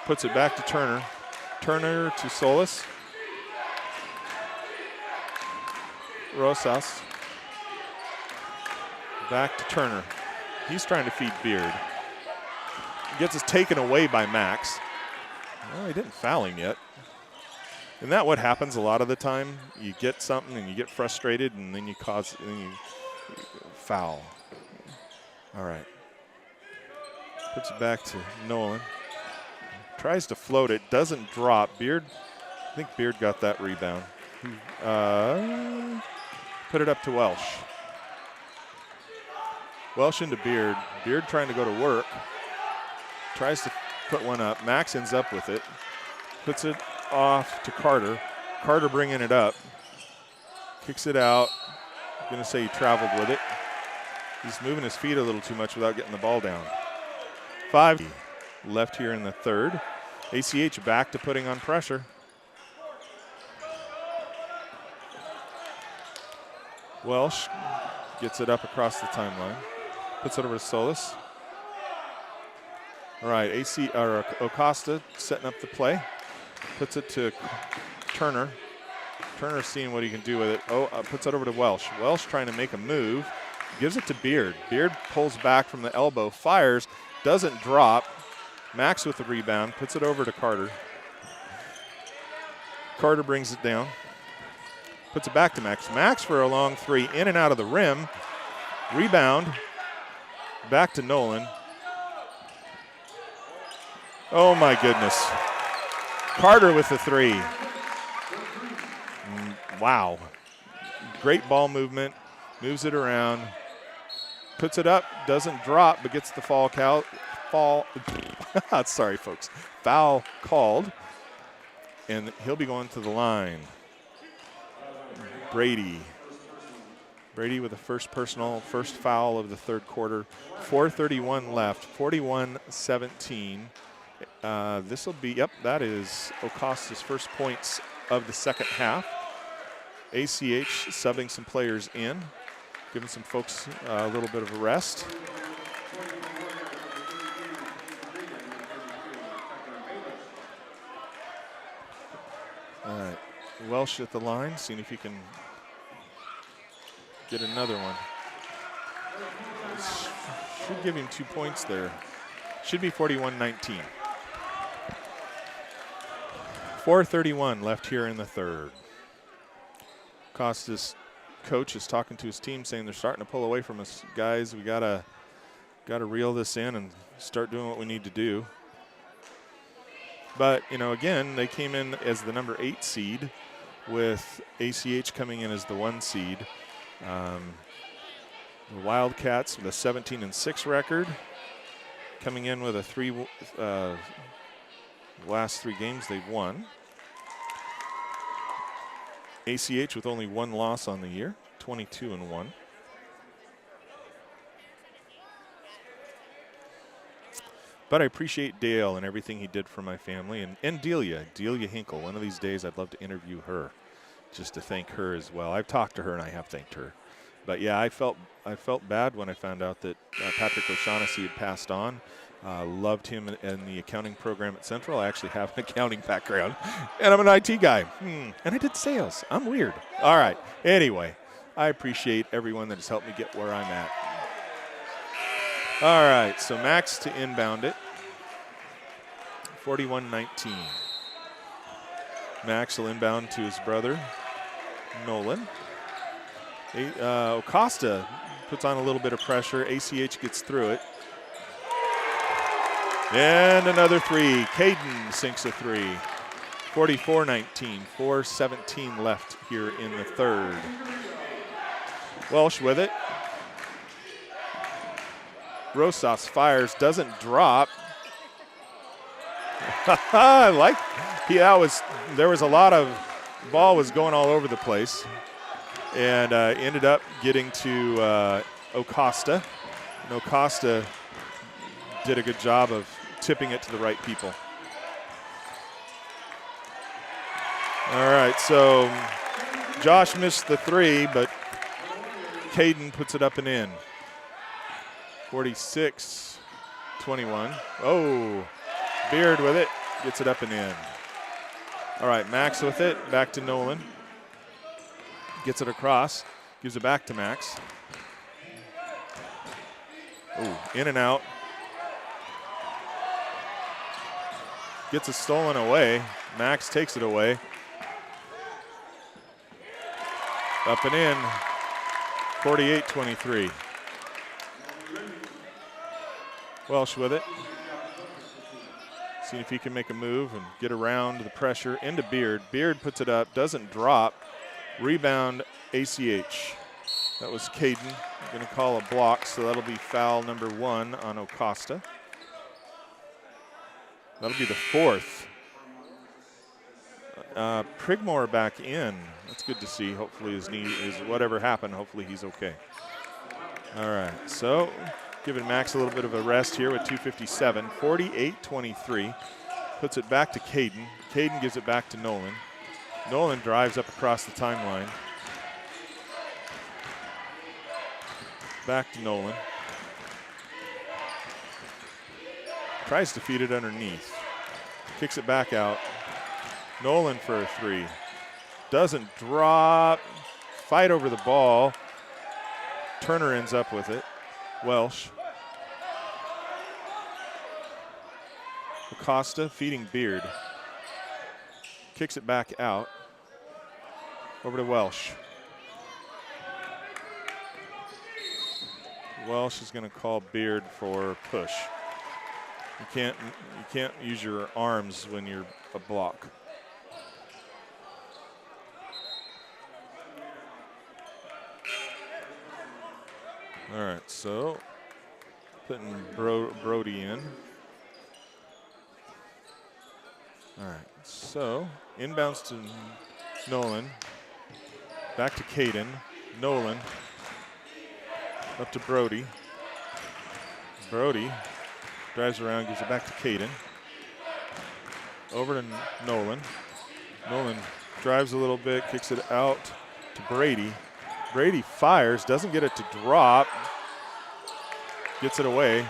Puts it back to Turner. Turner to Solis. Rosas. Back to Turner. He's trying to feed Beard. Gets it taken away by Max. Well, he didn't foul him yet. Isn't that what happens a lot of the time? You get something and you get frustrated and then you foul. All right. Puts it back to Nolan. Tries to float it, doesn't drop. I think Beard got that rebound. Put it up to Welsh. Welsh into Beard. Beard trying to go to work. Tries to put one up. Max ends up with it. Puts it off to Carter. Carter bringing it up. Kicks it out. I'm going to say he traveled with it. He's moving his feet a little too much without getting the ball down. 5 left here in the third. ACH back to putting on pressure. Welsh gets it up across the timeline. Puts it over to Solis. All right, Ocosta setting up the play. Puts it to Turner. Turner seeing what he can do with it. Puts it over to Welsh. Welsh trying to make a move. Gives it to Beard. Beard pulls back from the elbow, fires, doesn't drop. Max with the rebound, puts it over to Carter. Carter brings it down. Puts it back to Max. Max for a long 3, in and out of the rim. Rebound. Back to Nolan. Oh my goodness. Carter with the 3. Wow. Great ball movement. Moves it around. Puts it up. Doesn't drop, but gets the foul. Sorry, folks. Foul called. And he'll be going to the line. Brady with the first foul of the third quarter. 4:31 left, 41-17. This will be, that is Ocosta's first points of the second half. ACH subbing some players in, giving some folks a little bit of a rest. All right, Welsh at the line, seeing if he can get another one. Should give him 2 points there. Should be 41-19. 4:31 left here in the third. Costa's coach is talking to his team, saying they're starting to pull away from us, guys. We gotta reel this in and start doing what we need to do. But again, they came in as the number 8 seed, with ACH coming in as the 1 seed. The Wildcats with a 17-6 record, coming in with a last 3 games they've won. ACH with only 1 loss on the year, 22-1. But I appreciate Dale and everything he did for my family, and Delia Hinkle. One of these days I'd love to interview her, just to thank her as well. I've talked to her and I have thanked her. But yeah, I felt bad when I found out that Patrick O'Shaughnessy had passed on. Loved him in the accounting program at Central. I actually have an accounting background, and I'm an IT guy. And I did sales. I'm weird. All right. Anyway, I appreciate everyone that has helped me get where I'm at. All right, so Max to inbound it. 41-19. Max will inbound to his brother, Nolan. Ocosta puts on a little bit of pressure. ACH gets through it. And another three. Caden sinks a three. 44-19. 4:17 left here in the third. Welsh with it. Rosas fires, doesn't drop. I like. There was a lot of ball was going all over the place, and ended up getting to Ocosta. And Ocosta did a good job of tipping it to the right people. All right, so Josh missed the three, but Caden puts it up and in. 46-21. Oh, Beard with it, gets it up and in. All right, Max with it, back to Nolan. Gets it across, gives it back to Max. Oh, in and out. Gets it stolen away. Max takes it away. Up and in, 48-23. Welsh with it. See if he can make a move and get around the pressure into Beard. Beard puts it up, doesn't drop. Rebound, ACH. That was Caden. Going to call a block, so that'll be foul number 1 on Ocosta. That'll be the 4th. Prigmore back in. That's good to see. Hopefully his knee is, whatever happened, hopefully he's okay. All right, so giving Max a little bit of a rest here with 2:57. 48-23. Puts it back to Caden. Caden gives it back to Nolan. Nolan drives up across the timeline. Back to Nolan. Tries to feed it underneath. Kicks it back out. Nolan for a three. Doesn't drop. Fight over the ball. Turner ends up with it. Welsh. Acosta feeding Beard. Kicks it back out. Over to Welsh. Welsh is going to call Beard for push. You can't use your arms when you're a block. All right, so putting Brody in. All right, so inbounds to Nolan. Back to Caden. Nolan. Up to Brody. Brody drives around, gives it back to Caden. Over to Nolan. Nolan drives a little bit, kicks it out to Brady. Brady fires, doesn't get it to drop. Gets it away.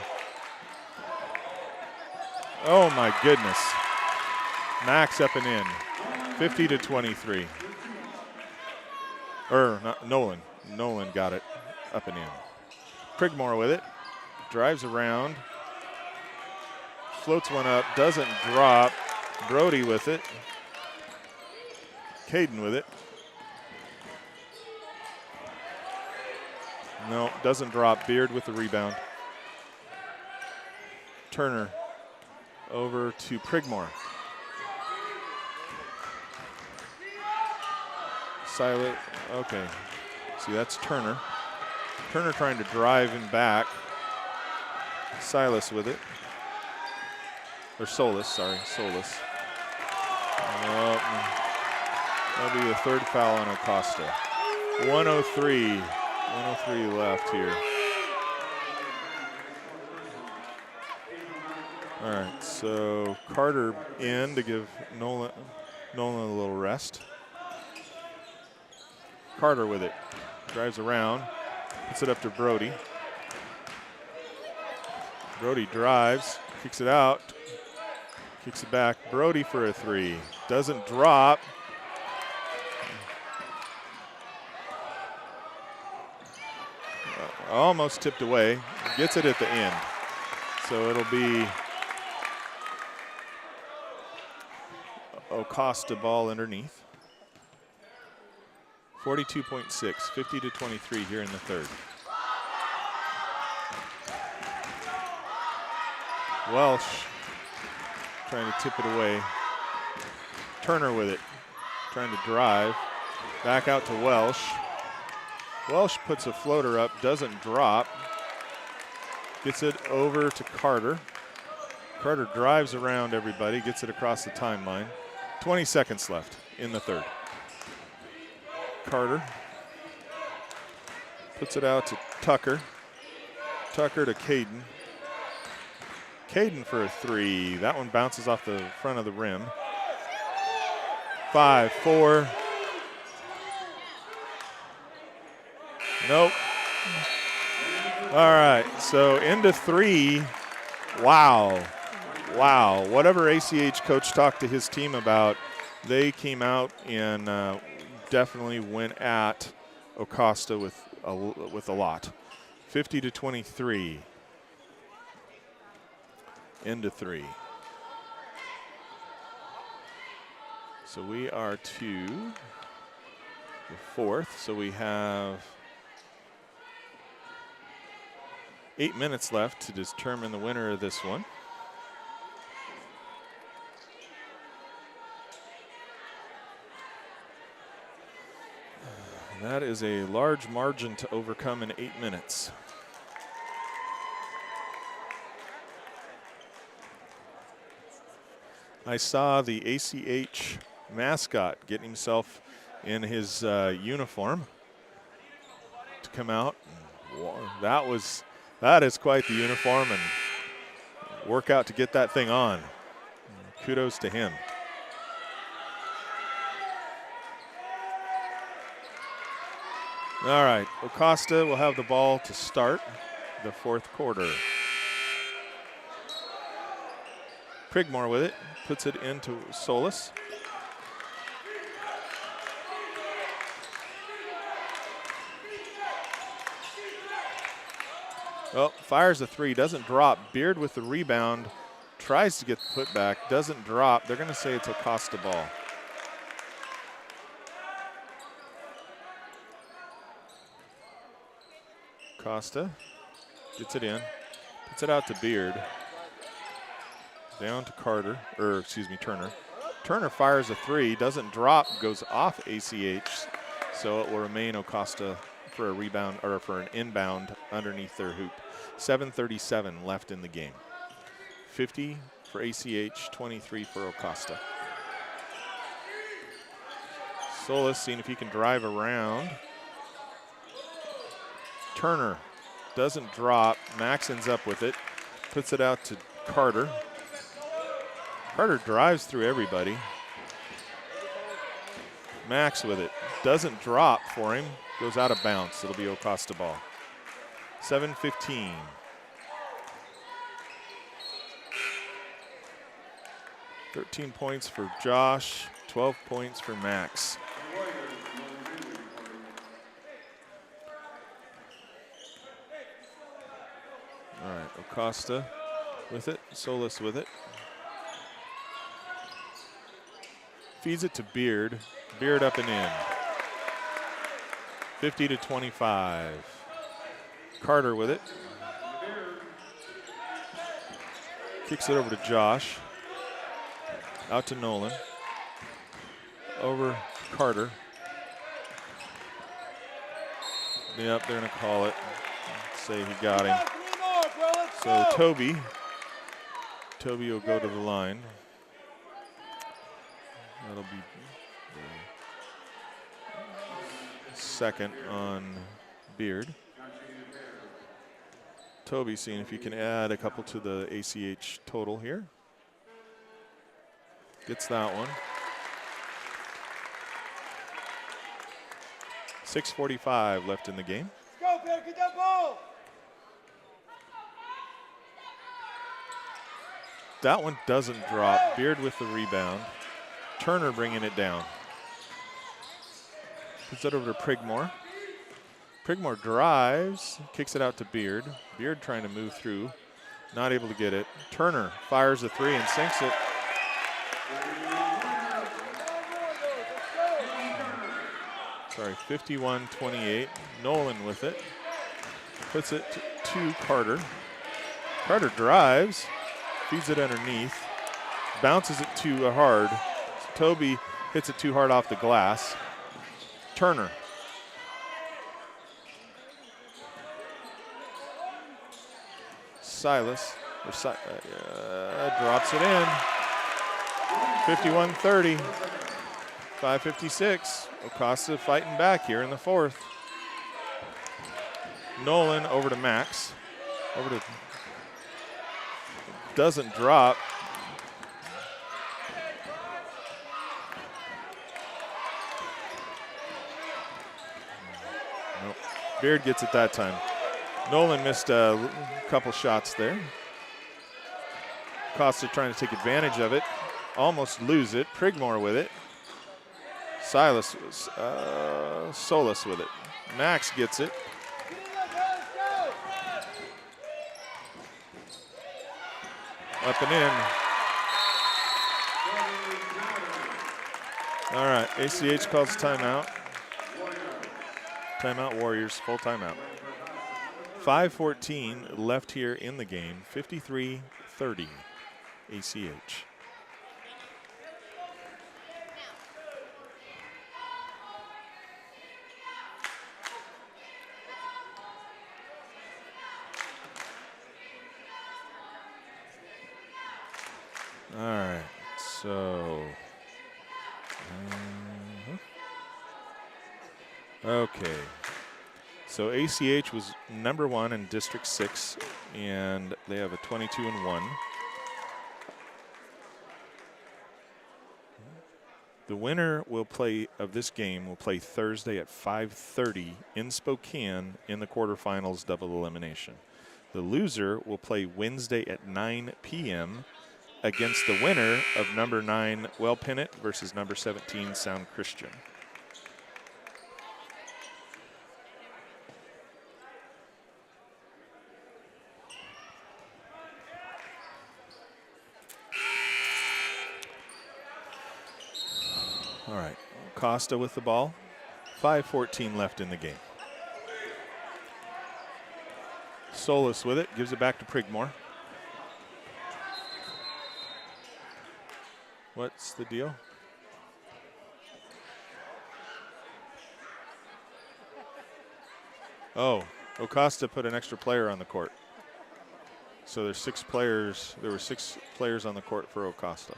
Oh my goodness. Max up and in. 50-23. Or not Nolan. Nolan got it up and in. Prigmore with it. Drives around. Floats one up, doesn't drop. Brody with it. Caden with it. No, doesn't drop. Beard with the rebound. Turner over to Prigmore. Salle, okay. See, that's Turner. Turner trying to drive him back. Silas with it. Or Solis, sorry, Solis. That'll be the 3rd foul on Ocosta. 103 left here. All right, so Carter in to give Nolan a little rest. Carter with it. Drives around. Puts it up to Brody. Brody drives. Kicks it out. Kicks it back. Brody for a three. Doesn't drop. Almost tipped away. Gets it at the end. So it'll be Ocosta ball underneath. 42.6, 50-23 here in the third. Welsh trying to tip it away. Turner with it, trying to drive. Back out to Welsh. Welsh puts a floater up, doesn't drop. Gets it over to Carter. Carter drives around everybody, gets it across the timeline. 20 seconds left in the third. Carter puts it out to Tucker. Tucker to Caden. Caden for a three. That one bounces off the front of the rim. 5, 4. Nope. All right, so into three. Wow. Wow. Whatever ACH coach talked to his team about, they came out and definitely went at Ocosta with a lot. 50-23. Into three. So we are to the fourth. So we have 8 minutes left to determine the winner of this one. That is a large margin to overcome in 8 minutes. I saw the ACH mascot getting himself in his uniform to come out. That is quite the uniform and workout to get that thing on. Kudos to him. All right, Ocosta will have the ball to start the fourth quarter. Prigmore with it, puts it into Solis. Well, fires a three, doesn't drop. Beard with the rebound, tries to get the putback, doesn't drop. They're going to say it's Ocosta ball. Costa gets it in, puts it out to Beard. Down to Carter, or excuse me, Turner. Turner fires a three, doesn't drop, goes off ACH, so it will remain Ocosta for a rebound, or for an inbound underneath their hoop. 7:37 left in the game. 50 for ACH, 23 for Ocosta. Solis seeing if he can drive around. Turner doesn't drop. Max ends up with it. Puts it out to Carter. Carter drives through everybody. Max with it. Doesn't drop for him. Goes out of bounds. It'll be Ocosta ball. 7:15. $13 points for Josh. 12 points for Max. All right, Ocosta with it, Solis with it. Feeds it to Beard. Beard up and in. 50-25. Carter with it. Kicks it over to Josh. Out to Nolan. Over Carter. Yep, they're going to call it. Say he got him. So Toby will go to the line. That'll be the second on Beard. Toby seeing if you can add a couple to the ACH total here. Gets that one. 6:45 left in the game. Let's go, Bear, get that ball. That one doesn't drop. Beard with the rebound. Turner bringing it down. Puts it over to Prigmore. Prigmore drives, kicks it out to Beard. Beard trying to move through, not able to get it. Turner fires a three and sinks it. Sorry, 51-28. Nolan with it. Puts it to Carter. Carter drives, feeds it underneath, bounces it too hard. Toby hits it too hard off the glass. Turner. Silas drops it in. 51-30. 5:56. Ocosta fighting back here in the fourth. Nolan over to Max. Doesn't drop. Nope. Beard gets it that time. Nolan missed a couple shots there. Costa trying to take advantage of it. Almost lose it. Prigmore with it. Silas was Solis with it. Max gets it. Up and in. All right, ACH calls timeout. Timeout Warriors, full timeout. 5:14 left here in the game. 53-30 ACH. All right, so okay. So ACH was number 1 in District 6, and they have a 22-1. The winner will play of this game will play Thursday at 5:30 in Spokane in the quarterfinals double elimination. The loser will play Wednesday at 9 p.m. against the winner of number 9 Wellpennant versus number 17 Sound Christian. All right, Costa with the ball. 5:14 left in the game. Solis with it, gives it back to Prigmore. What's the deal? Oh, Ocosta put an extra player on the court. So there's 6 players. There were 6 players on the court for Ocosta.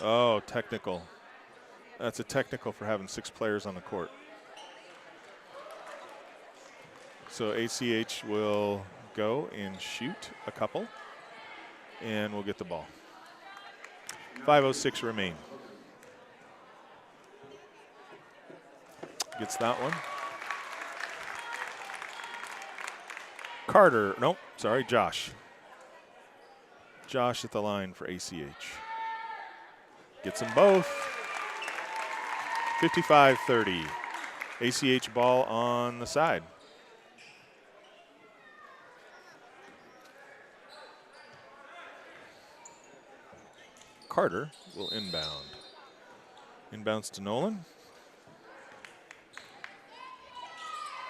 Oh, technical. That's a technical for having 6 players on the court. So ACH will go and shoot a couple, and we'll get the ball. 5:06 remain. Gets that one. Carter, nope, sorry, Josh. Josh at the line for ACH. Gets them both. 55-30. ACH ball on the side. Carter will inbound. Inbounds to Nolan.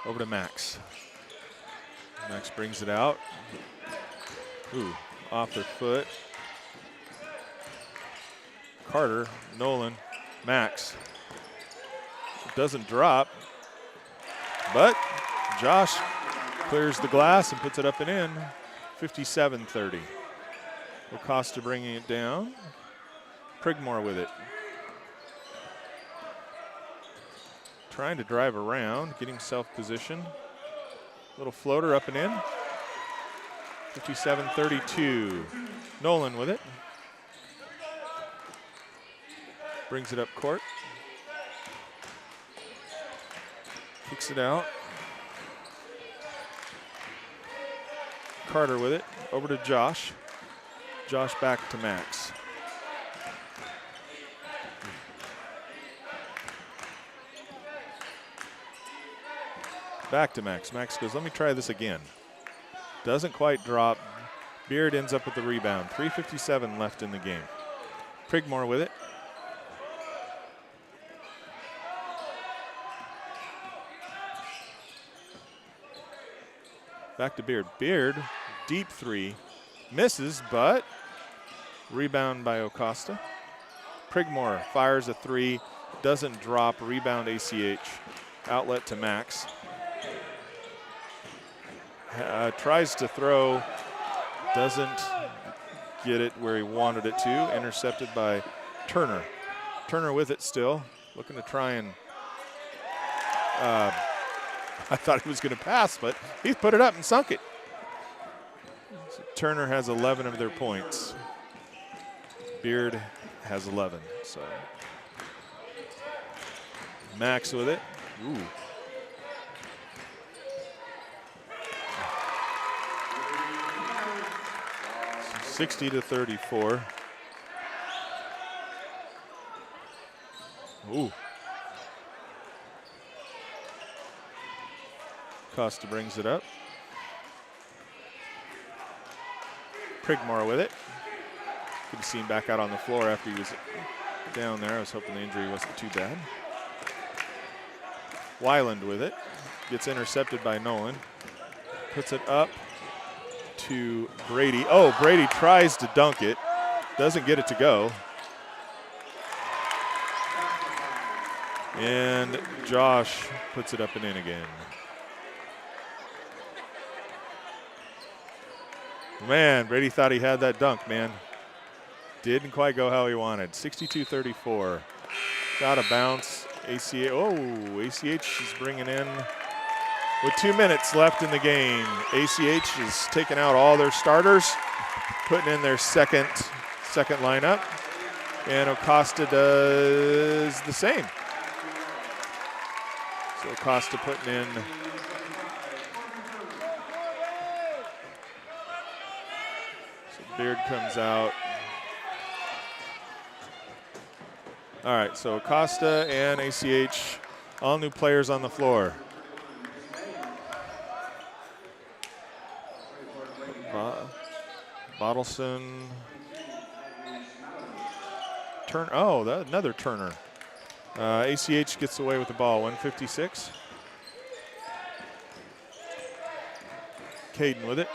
Over to Max. Max brings it out. Ooh, off their foot. Carter, Nolan, Max. Doesn't drop, but Josh clears the glass and puts it up and in. 57-30. Ocosta bringing it down. Prigmore with it. trying to drive around, getting self-position. Little floater up and in. 57-32. Nolan with it. Brings it up court. Kicks it out. Carter with it. Over to Josh. Josh back to Max. Back to Max. Max goes, let me try this again. Doesn't quite drop. Beard ends up with the rebound. 3:57 left in the game. Prigmore with it. Back to Beard. Beard, deep three. Misses, but rebound by Ocosta. Prigmore fires a three. Doesn't drop. Rebound ACH. Outlet to Max. Tries to throw. Doesn't get it where he wanted it to. Intercepted by Turner. Turner with it still. Looking to try and I thought he was going to pass, but he's put it up and sunk it. So Turner has 11 of their points. Beard has 11. So Max with it. Ooh. So 60-34. Ooh. Costa brings it up. Prigmore with it. Could have seen back out on the floor after he was down there. I was hoping the injury wasn't too bad. Weiland with it. Gets intercepted by Nolan. Puts it up to Brady. Oh, Brady tries to dunk it. Doesn't get it to go. And Josh puts it up and in again. Man, Brady thought he had that dunk, man. Didn't quite go how he wanted. 62-34. Got a bounce. ACH is bringing in with 2 minutes left in the game. ACH is taking out all their starters, putting in their second lineup, and Ocosta does the same. So Ocosta putting in Beard comes out. All right, so Ocosta and ACH, all new players on the floor. Bottleson. Another Turner. ACH gets away with the ball, 156. Caden with it.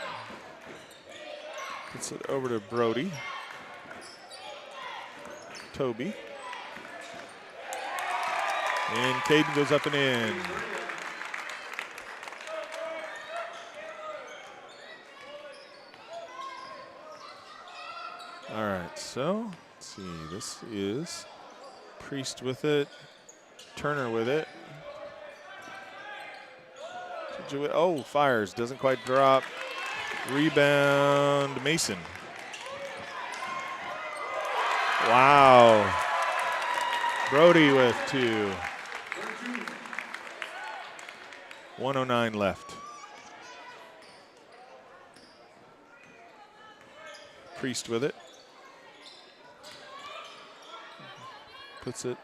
Gets it over to Brody. Toby. And Caden goes up and in. All right, so let's see. This is Priest with it. Turner with it. Oh, fires. Doesn't quite drop. Rebound, Mason. Wow. Brody with 2. 1:09 left. Priest with it. Puts it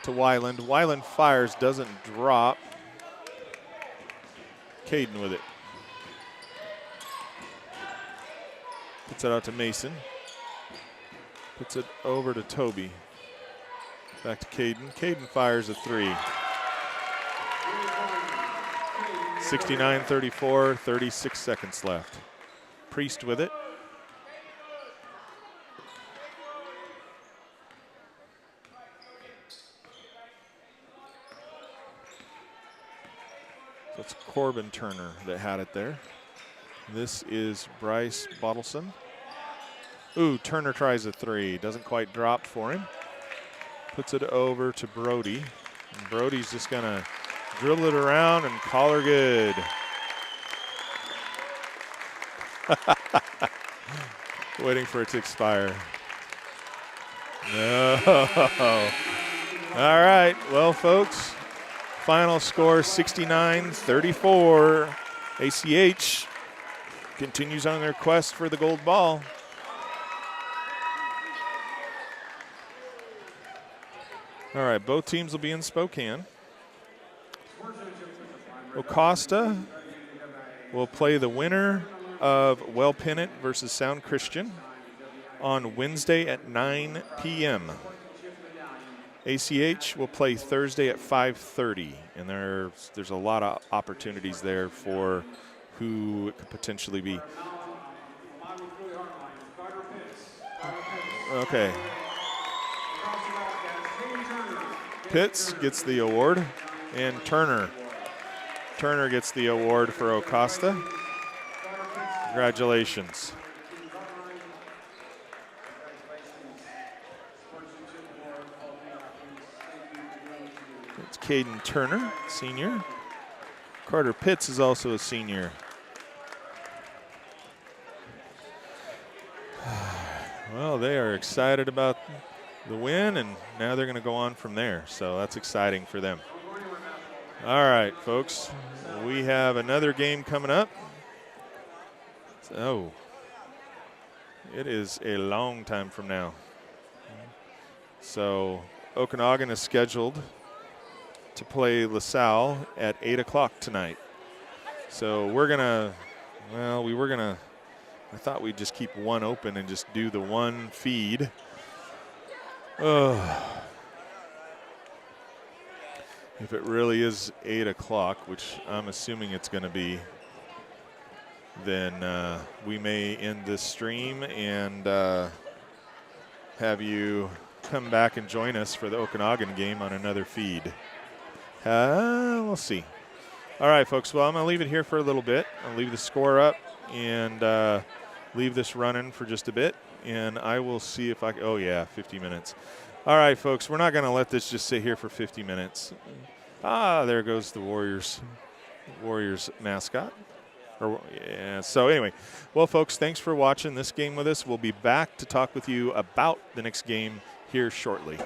to Weiland. Weiland fires, doesn't drop. Caden with it. Puts it out to Mason. Puts it over to Toby. Back to Caden. Caden fires a 3. 69-34, 36 seconds left. Priest with it. That's Corbin Turner that had it there. This is Bryce Bottleson. Ooh, Turner tries a 3. Doesn't quite drop for him. Puts it over to Brody. And Brody's just going to drill it around and call her good. Waiting for it to expire. No. All right. Well, folks, final score 69-34. ACH continues on their quest for the gold ball. All right, both teams will be in Spokane. Ocosta will play the winner of Well Pennant versus Sound Christian on Wednesday at 9 p.m. ACH will play Thursday at 5:30, and there's a lot of opportunities there for who it could potentially be. Okay. Pitts gets the award, and Turner gets the award for Ocosta. Congratulations. It's Caden Turner, senior. Carter Pitts is also a senior. Well, they are excited about the win, and now they're going to go on from there. So that's exciting for them. All right, folks, we have another game coming up. Oh, it is a long time from now. So Okanogan is scheduled to play LaSalle at 8 o'clock tonight. So we're going to, well, I thought we'd just keep one open and just do the one feed. If it really is 8 o'clock, which I'm assuming it's going to be, then we may end this stream and have you come back and join us for the Okanogan game on another feed. We'll see. All right, folks. Well, I'm going to leave it here for a little bit. I'll leave the score up and leave this running for just a bit. And I will see if I can. Oh, yeah, 50 minutes. All right, folks. We're not going to let this just sit here for 50 minutes. There goes the Warriors mascot. Yeah. So anyway, well, folks, thanks for watching this game with us. We'll be back to talk with you about the next game here shortly.